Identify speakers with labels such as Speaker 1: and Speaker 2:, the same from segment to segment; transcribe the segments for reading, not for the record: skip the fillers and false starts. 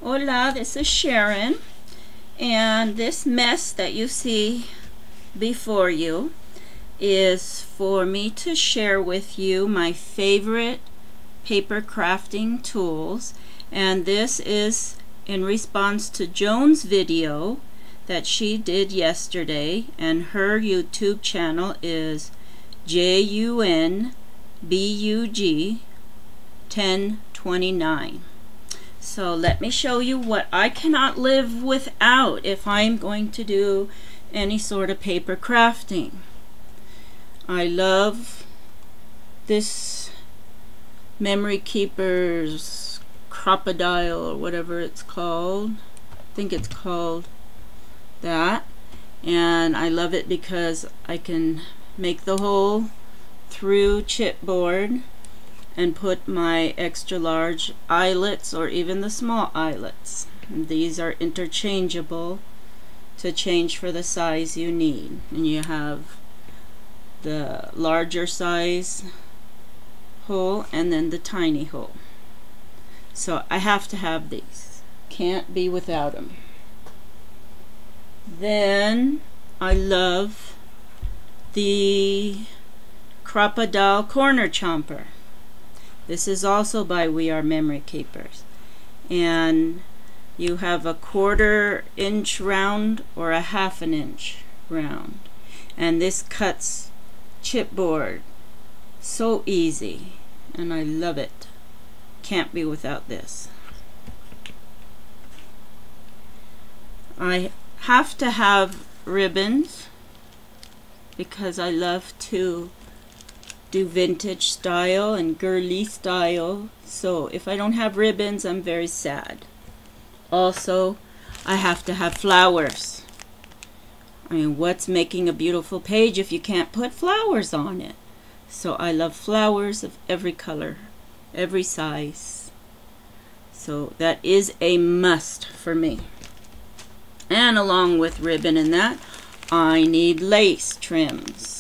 Speaker 1: Hola, this is Sharon, and this mess that you see before you is for me to share with you my favorite paper crafting tools, and this is in response to Joan's video that she did yesterday, and her YouTube channel is Junbug1029. So let me show you what I cannot live without if I'm going to do any sort of paper crafting. I love this Memory Keeper's CropaDile or whatever it's called. I think it's called that. And I love it because I can make the hole through chipboard and put my extra large eyelets or even the small eyelets. And these are interchangeable to change for the size you need. And you have the larger size hole and then the tiny hole. So I have to have these. Can't be without them. Then I love the CropaDile corner chomper. This is also by We Are Memory Keepers, and you have a 1/4 inch round or a 1/2 inch round, and this cuts chipboard so easy, and I love it. Can't be without this. I have to have ribbons because I love to do vintage style and girly style, so if I don't have ribbons, I'm very sad. Also, I have to have flowers. I mean, what's making a beautiful page if you can't put flowers on it? So I love flowers of every color, every size. So that is a must for me. And along with ribbon and that, I need lace trims.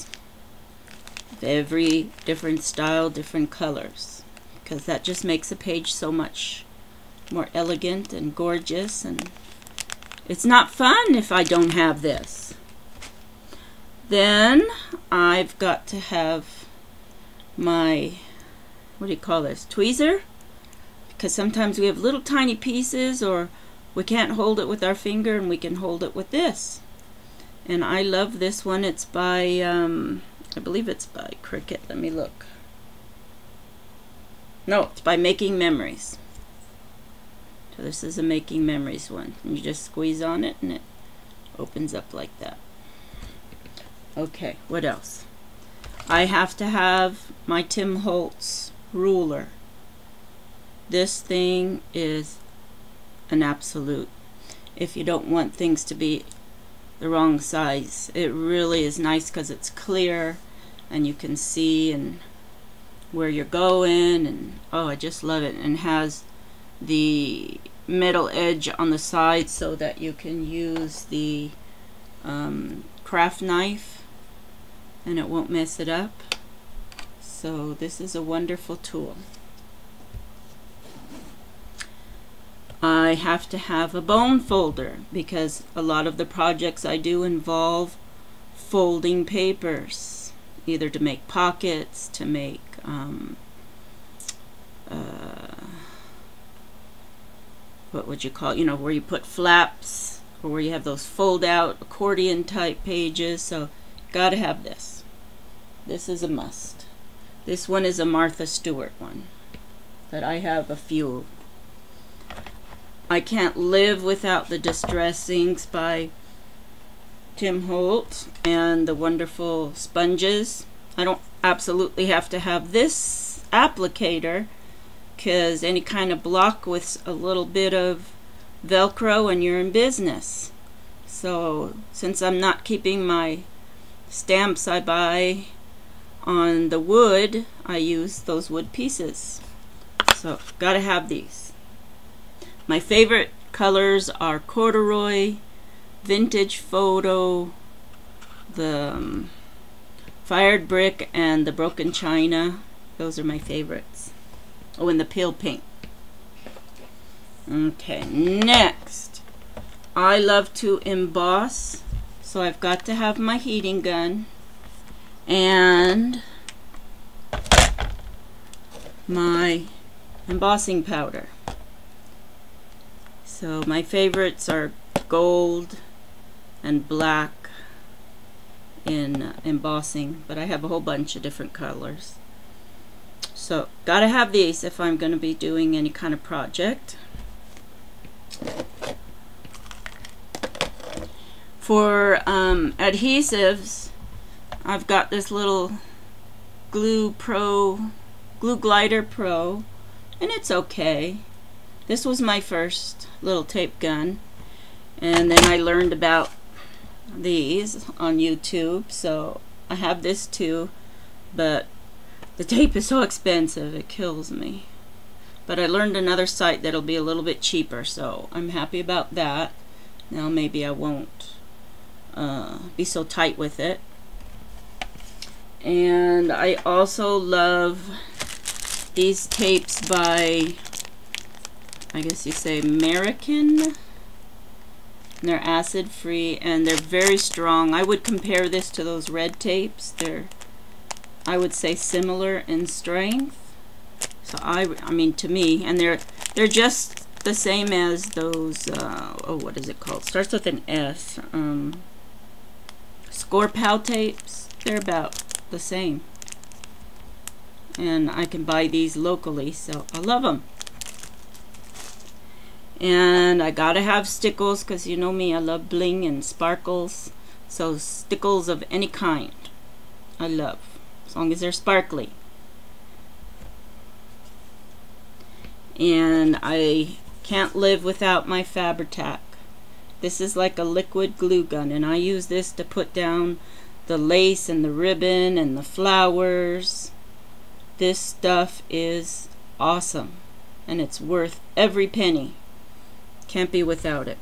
Speaker 1: Every different style, different colors, because that just makes a page so much more elegant and gorgeous, and it's not fun if I don't have this. Then I've got to have my, what do you call this, tweezer, because sometimes we have little tiny pieces or we can't hold it with our finger, and we can hold it with this. And I love this one. It's by I believe it's by Cricut. Let me look. No, it's by Making Memories. So this is a Making Memories one. And you just squeeze on it and it opens up like that. Okay, what else? I have to have my Tim Holtz ruler. This thing is an absolute. If you don't want things to be the wrong size, it really is nice because it's clear and you can see and where you're going, and oh, I just love it. And has the metal edge on the side so that you can use the craft knife and it won't mess it up. So this is a wonderful tool. I have to have a bone folder because a lot of the projects I do involve folding papers, either to make pockets, to make what would you call it? You know, where you put flaps, or where you have those fold out accordion type pages. So gotta have this. This is a must. This one is a Martha Stewart one that I have a few. I can't live without the Distress Inks by Tim Holtz and the wonderful sponges. I don't absolutely have to have this applicator because any kind of block with a little bit of Velcro and you're in business. So since I'm not keeping my stamps I buy on the wood, I use those wood pieces. So gotta have these. My favorite colors are corduroy, vintage photo, the fired brick, and the broken china. Those are my favorites. Oh, and the pale pink. Okay, next, I love to emboss, so I've got to have my heating gun and my embossing powder. So my favorites are gold and black in embossing, but I have a whole bunch of different colors. So gotta have these if I'm going to be doing any kind of project. For adhesives, I've got this little Glue Glider Pro, and it's okay. This was my first little tape gun, and then I learned about these on YouTube, so I have this too, but the tape is so expensive it kills me. But I learned another site that'll be a little bit cheaper, so I'm happy about that. Now maybe I won't be so tight with it. And I also love these tapes by, I guess you say, American. They're acid free and they're very strong. I would compare this to those red tapes. They're, I would say, similar in strength. So I mean, to me, and they're just the same as those. Oh, what is it called? Starts with an S. Scorpow tapes. They're about the same. And I can buy these locally, so I love them. And I gotta have Stickles, because you know me, I love bling and sparkles. So Stickles of any kind I love, as long as they're sparkly. And I can't live without my Tack. This is like a liquid glue gun, and I use this to put down the lace and the ribbon and the flowers. This stuff is awesome, and it's worth every penny. Can't be without it.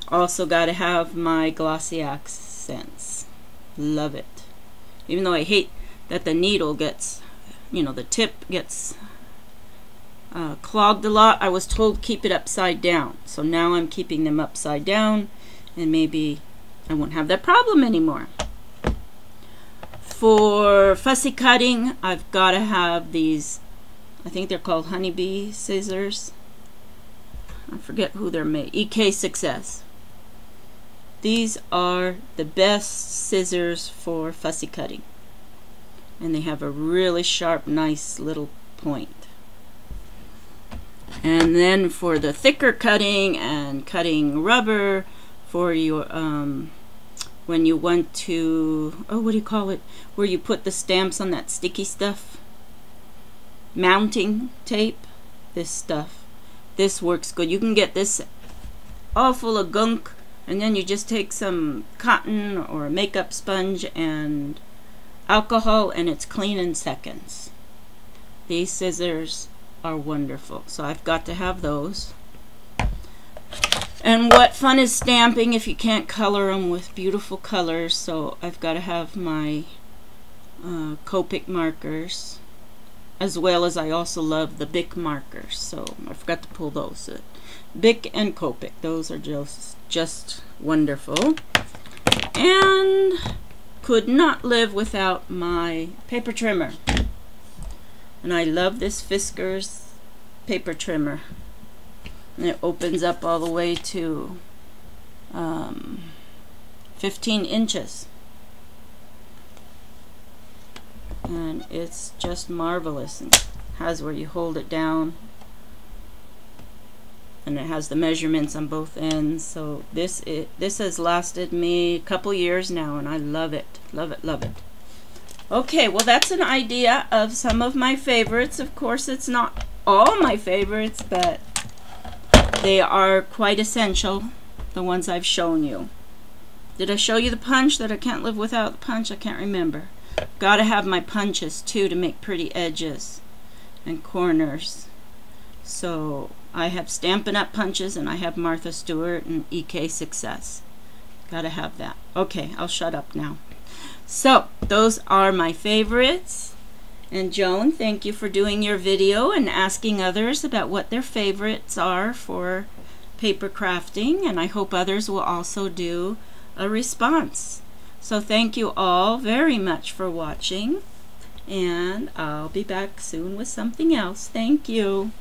Speaker 1: Also gotta have my Glossy Accents. Love it. Even though I hate that the needle gets, you know, the tip gets clogged a lot, I was told keep it upside down. So now I'm keeping them upside down, and maybe I won't have that problem anymore. For fussy cutting, I've gotta have these, I think they're called honeybee scissors. I forget who they're made. EK Success. These are the best scissors for fussy cutting, and they have a really sharp, nice little point. And then for the thicker cutting and cutting rubber, for your when you want to, oh, what do you call it, where you put the stamps on that sticky stuff, mounting tape, this stuff. This works good. You can get this all full of gunk, and then you just take some cotton or a makeup sponge and alcohol, and it's clean in seconds. These scissors are wonderful, so I've got to have those. And what fun is stamping if you can't color them with beautiful colors, so I've got to have my Copic Markers, as well as I also love the Bic markers, so I forgot to pull those. Bic and Copic, those are just wonderful. And could not live without my paper trimmer. And I love this Fisker's paper trimmer. And it opens up all the way to 15 inches. And it's just marvelous, and has where you hold it down, and it has the measurements on both ends. So this has lasted me a couple years now, and I love it, love it, love it. Okay, well, that's an idea of some of my favorites. Of course, it's not all my favorites, but they are quite essential, the ones I've shown you. Did I show you the punch that I can't live without the punch? I can't remember. Gotta have my punches too to make pretty edges and corners. So I have Stampin' Up! Punches, and I have Martha Stewart and EK Success. Gotta have that. Okay, I'll shut up now. So those are my favorites, And Joan, thank you for doing your video and asking others about what their favorites are for paper crafting, and I hope others will also do a response. So thank you all very much for watching, and I'll be back soon with something else. Thank you.